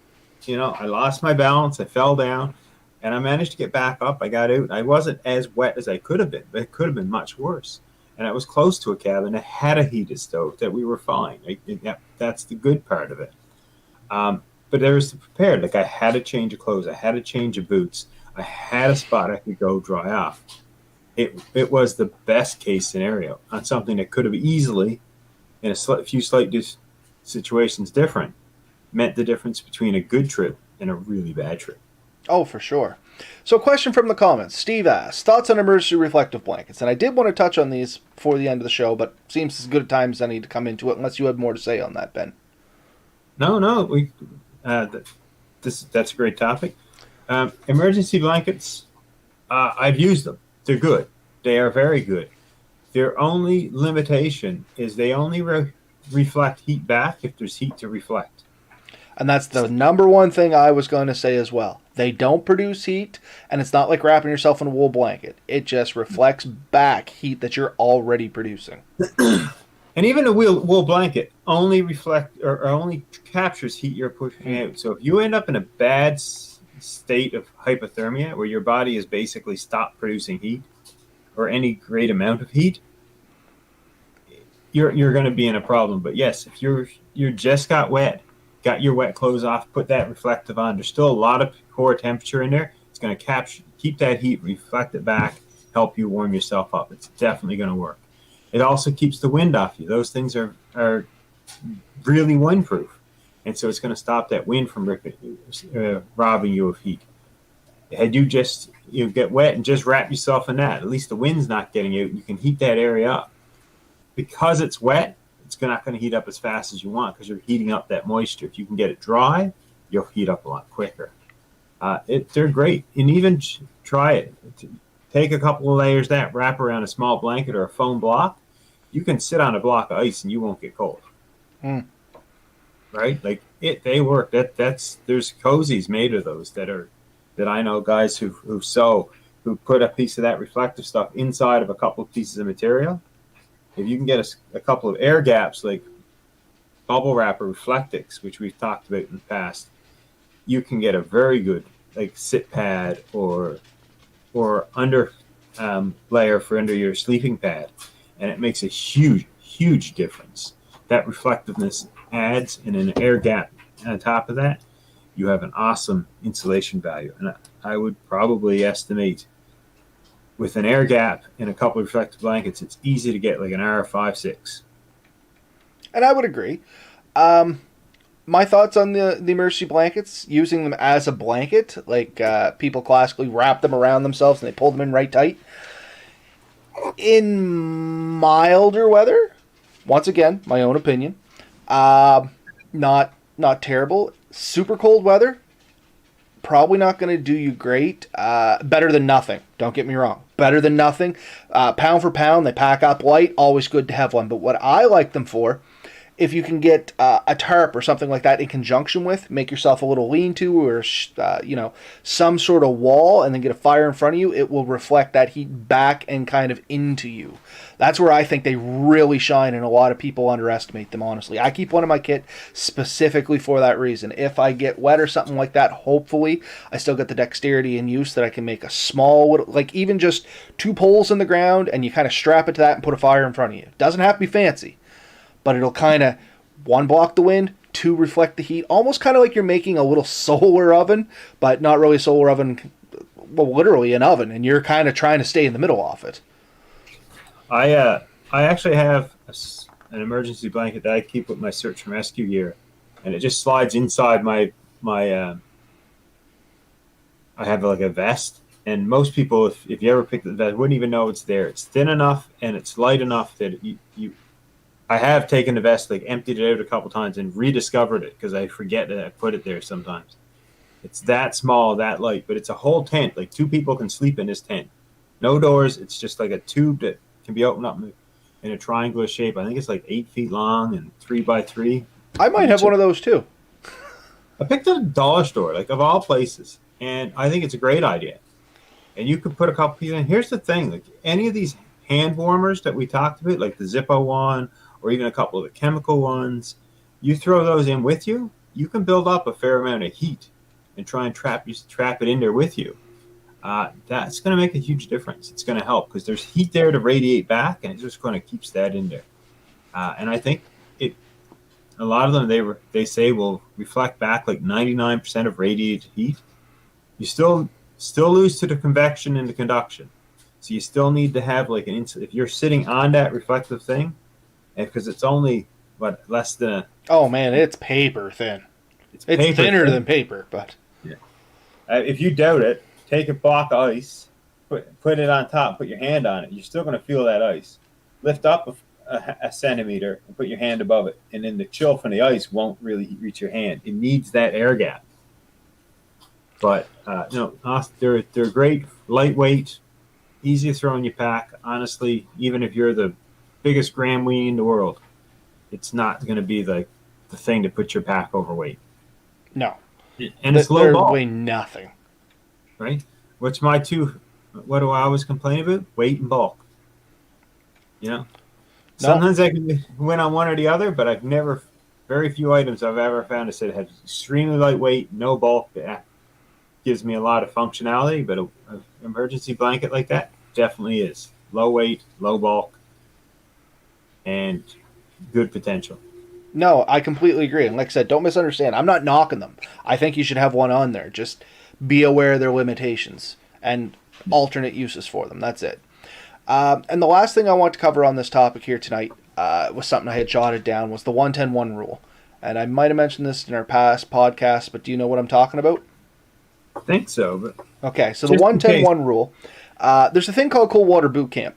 I lost my balance. I fell down. And I managed to get back up. I got out. I wasn't as wet as I could have been, but it could have been much worse. And I was close to a cabin that had a heated stove, that we were fine. That's the good part of it. But there was prepared. Like, I had a change of clothes. I had a change of boots. I had a spot I could go dry off. It was the best case scenario on something that could have easily, in a few slight situations different, meant the difference between a good trip and a really bad trip. Oh, for sure. So, a question from the comments. Steve asks, thoughts on emergency reflective blankets? And I did want to touch on these before the end of the show, but seems as good a time as I need to come into it, unless you had more to say on that, Ben. No, that's a great topic. Emergency blankets, I've used them. They're good. They are very good. Their only limitation is they only reflect heat back if there's heat to reflect. And that's the number one thing I was going to say as well. They don't produce heat, and it's not like wrapping yourself in a wool blanket. It just reflects back heat that you're already producing. And even a wool blanket only only captures heat you're pushing out. So if you end up in a bad state of hypothermia, where your body has basically stopped producing heat or any great amount of heat, you're going to be in a problem. But yes, if you just got wet, got your wet clothes off, put that reflective on, there's still a lot of core temperature in there. It's going to keep that heat, reflect it back, help you warm yourself up. It's definitely going to work. It also keeps the wind off you. Those things are really windproof. And so it's going to stop that wind from robbing you of heat. Had you get wet and just wrap yourself in that, at least the wind's not getting out. You can heat that area up. Because it's wet, it's not going to heat up as fast as you want, because you're heating up that moisture. If you can get it dry, you'll heat up a lot quicker. They're great. And even try it. Take a couple of layers that, wrap around a small blanket or a foam block. You can sit on a block of ice and you won't get cold. Right? Like, they work. There's cozies made of those that I know guys who put a piece of that reflective stuff inside of a couple of pieces of material. If you can get a couple of air gaps, like bubble wrap or Reflectix, which we've talked about in the past, you can get a very good sit pad or under layer for under your sleeping pad, and it makes a huge difference. That reflectiveness adds, and an air gap on top of that, you have an awesome insulation value. And I would probably estimate, with an air gap and a couple of reflective blankets, it's easy to get like an R5-6. And I would agree. My thoughts on the emergency blankets, using them as a blanket, like people classically wrap them around themselves and they pull them in right tight. In milder weather, once again, my own opinion, not terrible. Super cold weather, probably not going to do you great. Better than nothing. Don't get me wrong. Better than nothing. Pound for pound, they pack up light. Always good to have one. But what I like them for, if you can get a tarp or something like that in conjunction with, make yourself a little lean-to or some sort of wall, and then get a fire in front of you, it will reflect that heat back and kind of into you. That's where I think they really shine, and a lot of people underestimate them, honestly. I keep one in my kit specifically for that reason. If I get wet or something like that, hopefully I still get the dexterity in use that I can make a small, like even just 2 poles in the ground, and you kind of strap it to that and put a fire in front of you. Doesn't have to be fancy, but it'll kind of, 1, block the wind, 2, reflect the heat, almost kind of like you're making a little solar oven, but not really a solar oven, well, literally an oven, and you're kind of trying to stay in the middle of it. I actually have an emergency blanket that I keep with my search and rescue gear, and it just slides inside my I have like a vest, and most people, if you ever pick the vest, wouldn't even know it's there. It's thin enough and it's light enough that I have taken the vest, like emptied it out a couple times and rediscovered it because I forget that I put it there sometimes. It's that small, that light, but it's a whole tent. Like 2 people can sleep in this tent. No doors. It's just like a tube that can be opened up in a triangular shape. I think it's like 8 feet long and 3 by 3. I might have one of those too. I picked it at a dollar store, like of all places, and I think it's a great idea. And you could put a couple pieces in. Here's the thing, like any of these hand warmers that we talked about, like the Zippo one, or even a couple of the chemical ones, you throw those in with you, you can build up a fair amount of heat and try and trap it in there with you. That's going to make a huge difference. It's going to help because there's heat there to radiate back, and it just kind of keeps that in there. And I think a lot of them they say will reflect back like 99% of radiated heat. You still lose to the convection and the conduction, so you still need to have like if you're sitting on that reflective thing, and because it's only less than oh man, it's paper thin. It's thinner than paper, but yeah. If you doubt it, take a block of ice, put it on top, put your hand on it. You're still going to feel that ice. Lift up a centimeter and put your hand above it, and then the chill from the ice won't really reach your hand. It needs that air gap. But they're great, lightweight, easy to throw in your pack. Honestly, even if you're the biggest gram weenie in the world, it's not going to be like the thing to put your pack overweight. No, and it's low ball. Weigh nothing. Right? What's my two? What do I always complain about? Weight and bulk. Sometimes I can win on one or the other, but very few items I've ever found that said have extremely lightweight, no bulk. That gives me a lot of functionality, but an emergency blanket like that definitely is low weight, low bulk, and good potential. No, I completely agree. And like I said, don't misunderstand. I'm not knocking them. I think you should have one on there. Just be aware of their limitations and alternate uses for them. That's it. And the last thing I want to cover on this topic here tonight was something I had jotted down, was the 1-10-1 rule. And I might have mentioned this in our past podcasts, but do you know what I'm talking about? I think so. But okay, so the 1-10-1 rule, there's a thing called Coldwater Boot Camp.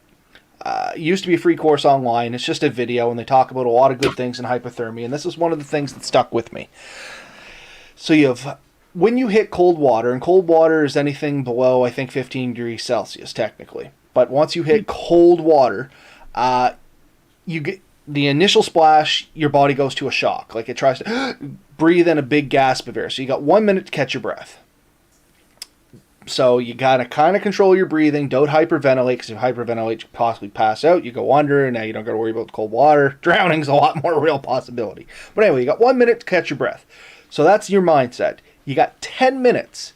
It used to be a free course online. It's just a video, and they talk about a lot of good things in hypothermia, and this is one of the things that stuck with me. So when you hit cold water, and cold water is anything below, I think, 15 degrees Celsius, technically. But once you hit cold water, you get the initial splash, your body goes to a shock. Like it tries to breathe in a big gasp of air. So you got 1 minute to catch your breath. So you got to kind of control your breathing. Don't hyperventilate, because if you hyperventilate, you possibly pass out. You go under, and now you don't got to worry about the cold water. Drowning's a lot more real possibility. But anyway, you got 1 minute to catch your breath. So that's your mindset. You got 10 minutes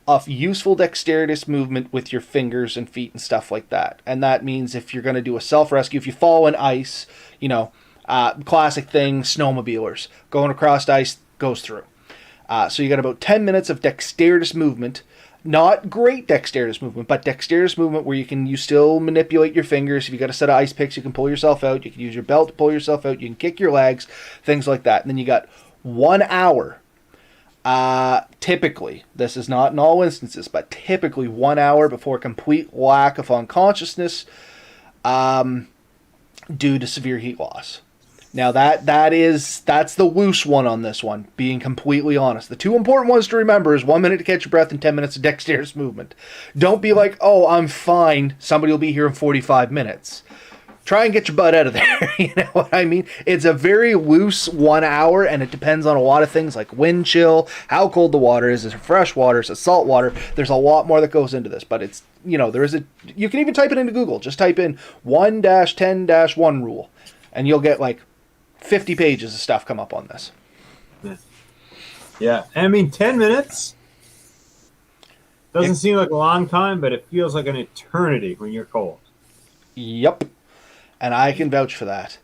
of useful dexterous movement with your fingers and feet and stuff like that. And that means if you're going to do a self-rescue, if you fall in ice, classic thing, snowmobilers. Going across ice goes through. So you got about 10 minutes of dexterous movement. Not great dexterous movement, but dexterous movement where you still manipulate your fingers. If you got a set of ice picks, you can pull yourself out. You can use your belt to pull yourself out. You can kick your legs, things like that. And then you got 1 hour. Typically, this is not in all instances, but typically 1 hour before complete lack of unconsciousness, due to severe heat loss. Now that's the loose one on this one, being completely honest. The two important ones to remember is 1 minute to catch your breath and 10 minutes of dexterous movement. Don't be like, oh, I'm fine, somebody will be here in 45 minutes. Try and get your butt out of there, you know what I mean? It's a very loose 1 hour, and it depends on a lot of things like wind chill, how cold the water is it fresh water, is it salt water? There's a lot more that goes into this, but it's, you can even type it into Google. Just type in 1-10-1 rule, and you'll get like 50 pages of stuff come up on this. Yeah. I mean, 10 minutes doesn't seem like a long time, but it feels like an eternity when you're cold. Yep. And I can vouch for that.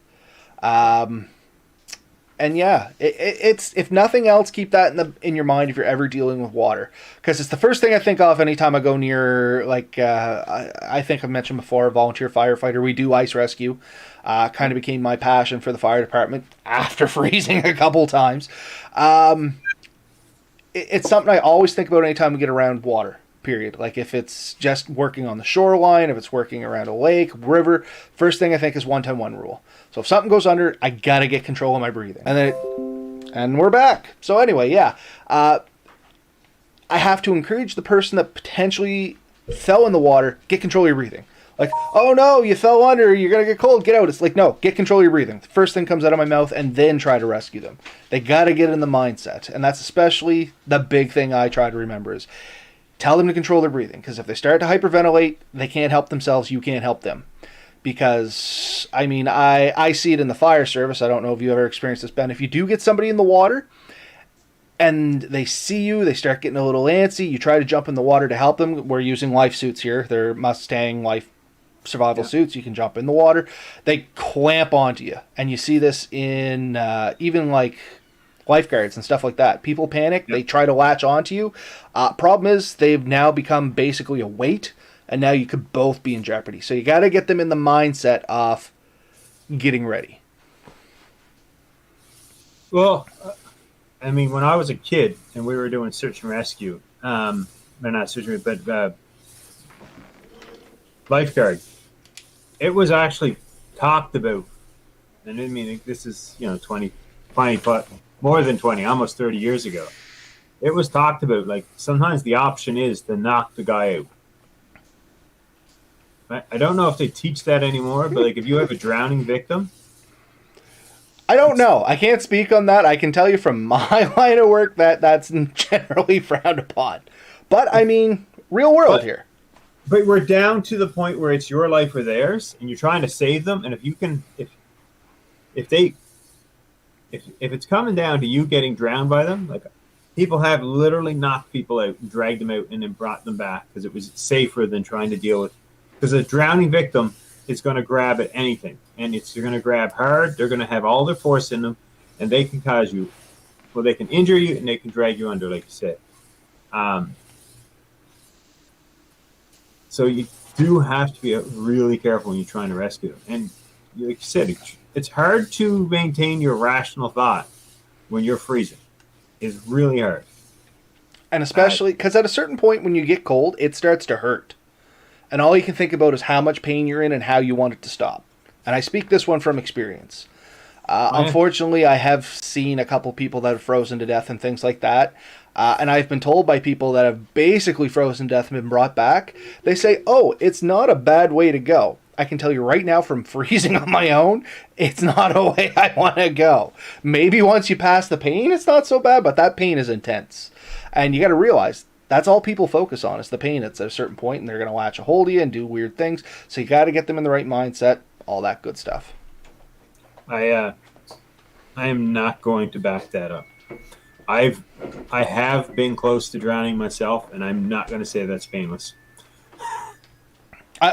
And yeah, it's, if nothing else, keep that in your mind if you're ever dealing with water, because it's the first thing I think of anytime I go near, like, I think I've mentioned before, volunteer firefighter. We do ice rescue. Kind of became my passion for the fire department after freezing a couple times. It's something I always think about anytime we get around water. Period. Like if it's just working on the shoreline, if it's working around a lake, river, first thing I think is 1-10-1 rule. So if something goes under, I gotta get control of my breathing. And we're back. So anyway, yeah. I have to encourage the person that potentially fell in the water, get control of your breathing. Like, oh no, you fell under, you're gonna get cold, get out. It's like, no, get control of your breathing. The first thing comes out of my mouth, and then try to rescue them. They gotta get in the mindset. And that's especially the big thing I try to remember is tell them to control their breathing, because if they start to hyperventilate, they can't help themselves, you can't help them. Because, I mean, I see it in the fire service. I don't know if you ever experienced this, Ben. If you do get somebody in the water, and they see you, they start getting a little antsy, you try to jump in the water to help them. We're using life suits here. They're Mustang life survival suits. You can jump in the water. They clamp onto you. And you see this in even like lifeguards and stuff like that. People panic. They try to latch onto you. Problem is they've now become basically a weight, and now you could both be in jeopardy. So you got to get them in the mindset of getting ready. Well, I mean, when I was a kid and we were doing search and rescue, not search and rescue, but lifeguard, it was actually talked about. And I mean, this is, 20, but more than 20, almost 30 years ago. It was talked about, like, sometimes the option is to knock the guy out. I don't know if they teach that anymore, but, like, if you have a drowning victim. I don't know. I can't speak on that. I can tell you from my line of work that that's generally frowned upon. But, I mean, real world here. But we're down to the point where it's your life or theirs, and you're trying to save them. And if you can, if it's coming down to you getting drowned by them, like, people have literally knocked people out and dragged them out and then brought them back because it was safer than trying to deal with. Because a drowning victim is going to grab at anything, and they're going to grab hard. They're going to have all their force in them, and they can cause you. Well, they can injure you and they can drag you under, like you said. So you do have to be really careful when you're trying to rescue them. And like you said, it's hard to maintain your rational thought when you're freezing. It's really hard. And especially because at a certain point when you get cold, it starts to hurt. And all you can think about is how much pain you're in and how you want it to stop. And I speak this one from experience. Unfortunately, I have seen a couple people that have frozen to death and things like that. And I've been told by people that have basically frozen to death and been brought back, they say, oh, it's not a bad way to go. I can tell you right now from freezing on my own, it's not a way I want to go. Maybe once you pass the pain, it's not so bad, but that pain is intense. And you got to realize that's all people focus on is the pain at a certain point, and they're going to latch a hold of you and do weird things. So you got to get them in the right mindset, all that good stuff. I am not going to back that up. I have been close to drowning myself, and I'm not going to say that's painless.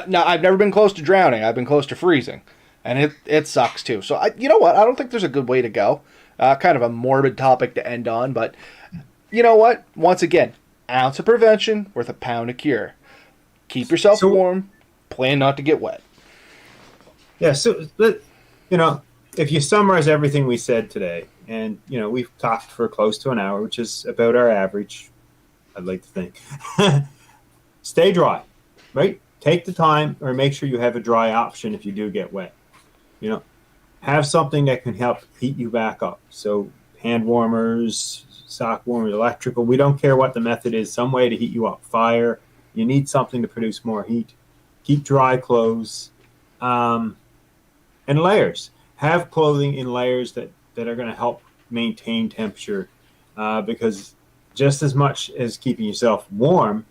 No, I've never been close to drowning. I've been close to freezing, and it sucks too. So you know what? I don't think there's a good way to go. Kind of a morbid topic to end on, but you know what? Once again, ounce of prevention worth a pound of cure. Keep yourself warm. Plan not to get wet. Yeah. So if you summarize everything we said today, and we've talked for close to an hour, which is about our average, I'd like to think. Stay dry, right? take the time, or make sure you have a dry option if you do get wet. You know, have something that can help heat you back up. So hand warmers, sock warmers, electrical, we don't care what the method is, some way to heat you up. Fire, you need something to produce more heat. Keep dry clothes, and layers. Have clothing in layers that are going to help maintain temperature, because just as much as keeping yourself warm,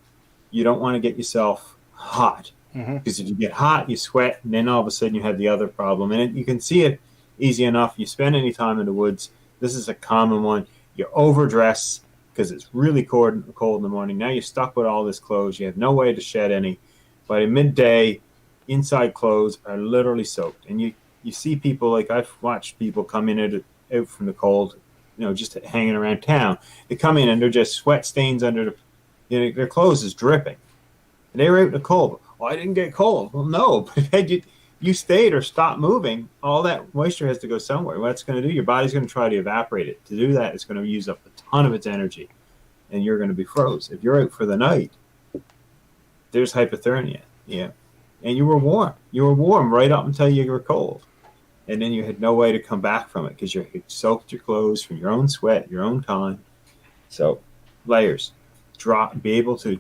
you don't want to get yourself hot. Because if you get hot, you sweat, and then all of a sudden you have the other problem. And you can see it easy enough. You spend any time in the woods, this is a common one. You overdress because it's really cold in the morning. Now you're stuck with all this clothes. You have no way to shed any. By midday, inside clothes are literally soaked. And you see people, like I've watched people come in out from the cold, just hanging around town. They come in and they're just sweat stains under their clothes is dripping. And they were out in the cold. Well, I didn't get cold. Well, no, but had you stayed or stopped moving, all that moisture has to go somewhere. What it's going to do, your body's going to try to evaporate it. To do that, it's going to use up a ton of its energy, and you're going to be froze. If you're out for the night, there's hypothermia. Yeah, and you were warm. You were warm right up until you were cold, and then you had no way to come back from it because you soaked your clothes from your own sweat, your own time. So, layers. Be able to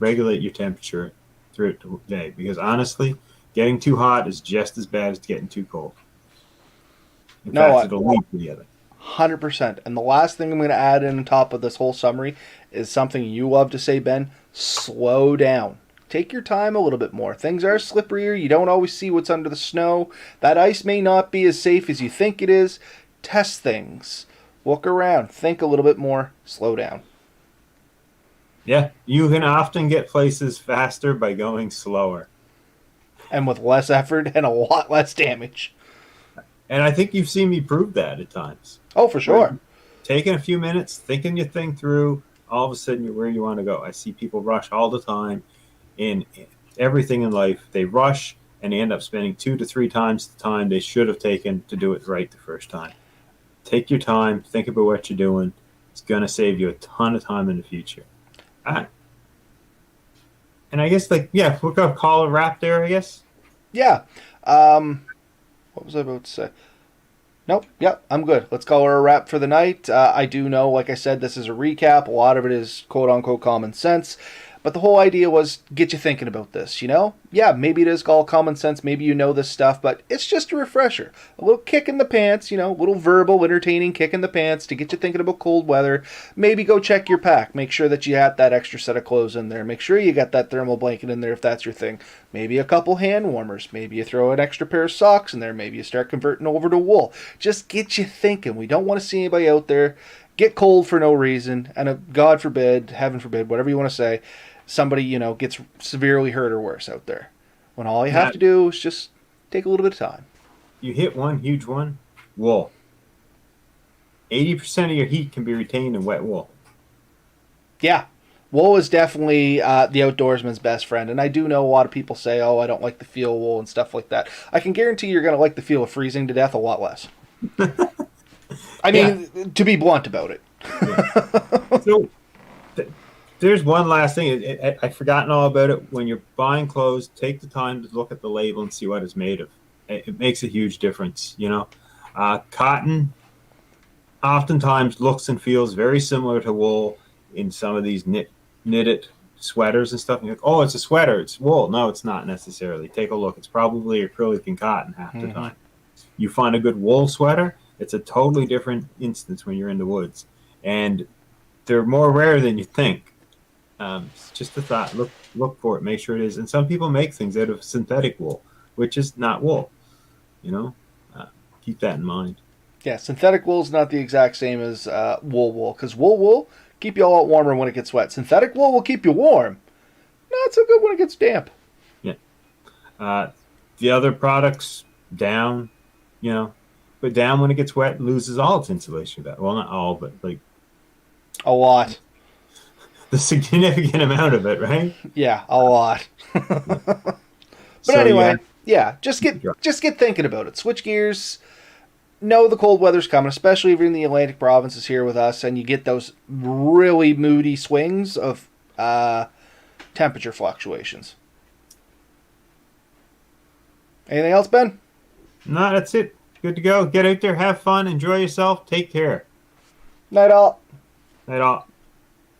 regulate your temperature throughout the day, because honestly, getting too hot is just as bad as getting too cold. In fact, it'll lead to the other. 100%. And the last thing I'm going to add in on top of this whole summary is something you love to say, Ben. Slow down. Take your time a little bit more. Things are slipperier. You don't always see what's under the snow. That ice may not be as safe as you think it is. Test things. Look around. Think a little bit more. Slow down. Yeah, you can often get places faster by going slower. And with less effort and a lot less damage. And I think you've seen me prove that at times. Oh, for sure. Taking a few minutes, thinking your thing through, all of a sudden you're where you want to go. I see people rush all the time in everything in life. They rush and they end up spending 2 to 3 times the time they should have taken to do it right the first time. Take your time, think about what you're doing. It's going to save you a ton of time in the future. And I guess, we're going to call a wrap there, I guess. Yeah. What was I about to say? Nope. Yep, I'm good. Let's call her a wrap for the night. I do know, like I said, this is a recap. A lot of it is quote-unquote common sense. But the whole idea was get you thinking about this, Yeah, maybe it is all common sense. Maybe you know this stuff, but it's just a refresher. A little kick in the pants, a little verbal, entertaining kick in the pants to get you thinking about cold weather. Maybe go check your pack. Make sure that you had that extra set of clothes in there. Make sure you got that thermal blanket in there if that's your thing. Maybe a couple hand warmers. Maybe you throw an extra pair of socks in there. Maybe you start converting over to wool. Just get you thinking. We don't want to see anybody out there get cold for no reason. And God forbid, heaven forbid, whatever you want to say, somebody, gets severely hurt or worse out there. When all you have to do is just take a little bit of time. You hit one huge one, wool. 80% of your heat can be retained in wet wool. Yeah. Wool is definitely the outdoorsman's best friend. And I do know a lot of people say, oh, I don't like the feel of wool and stuff like that. I can guarantee you're going to like the feel of freezing to death a lot less. I mean, to be blunt about it. So, there's one last thing. I've forgotten all about it. When you're buying clothes, take the time to look at the label and see what it's made of. It makes a huge difference, Cotton oftentimes looks and feels very similar to wool in some of these knitted sweaters and stuff. And you're like, oh, it's a sweater. It's wool. No, it's not necessarily. Take a look. It's probably acrylic and cotton half the time. You find a good wool sweater, it's a totally different instance when you're in the woods. And they're more rare than you think. It's just a thought. Look for it. Make sure it is. And some people make things out of synthetic wool, which is not wool. Keep that in mind. Yeah, synthetic wool is not the exact same as wool, because wool keep you a lot warmer when it gets wet. Synthetic wool will keep you warm. Not so good when it gets damp. Yeah. The other products, down, but down when it gets wet loses all its insulation value. Well, not all, but a lot. The significant amount of it, right? Yeah, a lot. But so, anyway, just get thinking about it. Switch gears. Know the cold weather's coming, especially if you're in the Atlantic provinces here with us, and you get those really moody swings of temperature fluctuations. Anything else, Ben? No, that's it. Good to go. Get out there, have fun, enjoy yourself, take care. Night all. Night all.